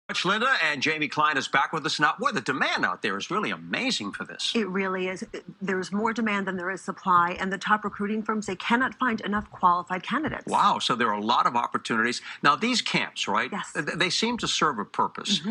Much, Linda, and Jaime Klein is back with us now. Boy, the demand out there is really amazing for this. It really is. There's more demand than there is supply, and the top recruiting firms, they cannot find enough qualified candidates. Wow, so there are a lot of opportunities. Now, these camps, right? Yes. They seem to serve a purpose.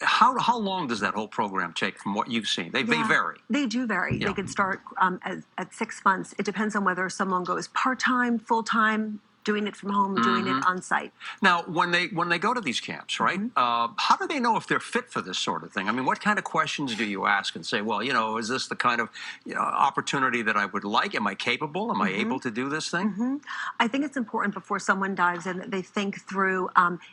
How long does that whole program take from what you've seen? They vary. They do vary. Yeah. They could start at 6 months. It depends on whether someone goes part-time, full-time, doing it from home, doing it on site. Now, when they go to these camps, right? How do they know if they're fit for this sort of thing? I mean, what kind of questions do you ask and say, well, is this the kind of opportunity that I would like? Am I capable? Am I able to do this thing? I think it's important before someone dives in that they think through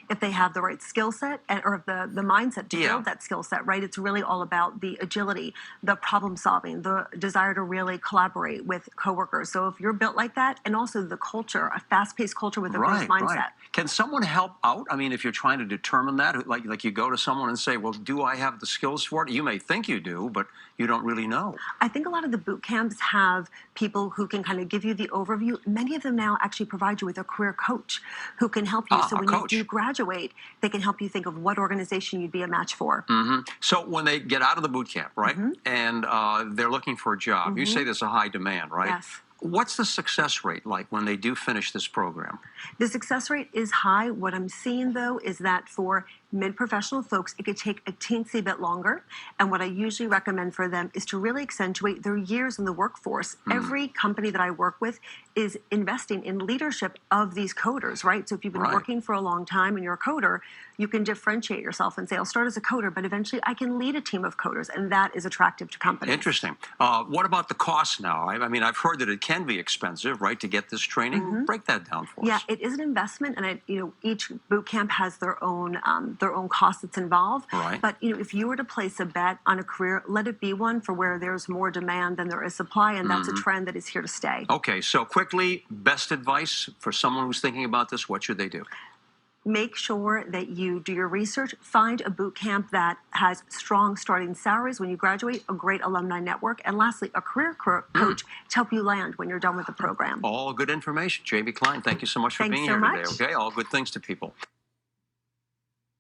if they have the right skill set or the mindset to build that skill set, right? It's really all about the agility, the problem solving, the desire to really collaborate with coworkers. So if you're built like that, and also the culture, a fast-paced culture with a growth mindset. Right. Can someone help out? I mean, if you're trying to determine that, like you go to someone and say, well, do I have the skills for it? You may think you do, but you don't really know. I think a lot of the boot camps have people who can kind of give you the overview. Many of them now actually provide you with a career coach who can help you. So when you do graduate, they can help you think of what organization you'd be a match for. So when they get out of the boot camp, right, and they're looking for a job, you say there's a high demand, right? Yes. What's the success rate like when they do finish this program? The success rate is high. What I'm seeing, though, is that for mid-professional folks, it could take a teensy bit longer. And what I usually recommend for them is to really accentuate their years in the workforce. Every company that I work with is investing in leadership of these coders, right? So if you've been working for a long time and you're a coder, you can differentiate yourself and say, I'll start as a coder, but eventually I can lead a team of coders, and that is attractive to companies. Interesting. What about the cost now? I mean, I've heard that it can be expensive, right, to get this training. Break that down for us. Yeah, it is an investment, and each boot camp has their own costs that's involved. Right. But if you were to place a bet on a career, let it be one for where there's more demand than there is supply, and that's a trend that is here to stay. Okay, so quickly, best advice for someone who's thinking about this, what should they do? Make sure that you do your research. Find a boot camp that has strong starting salaries when you graduate, a great alumni network, and lastly, a career coach to help you land when you're done with the program. All good information. Jaime Klein, thank you so much for being here today. Okay, all good things to people.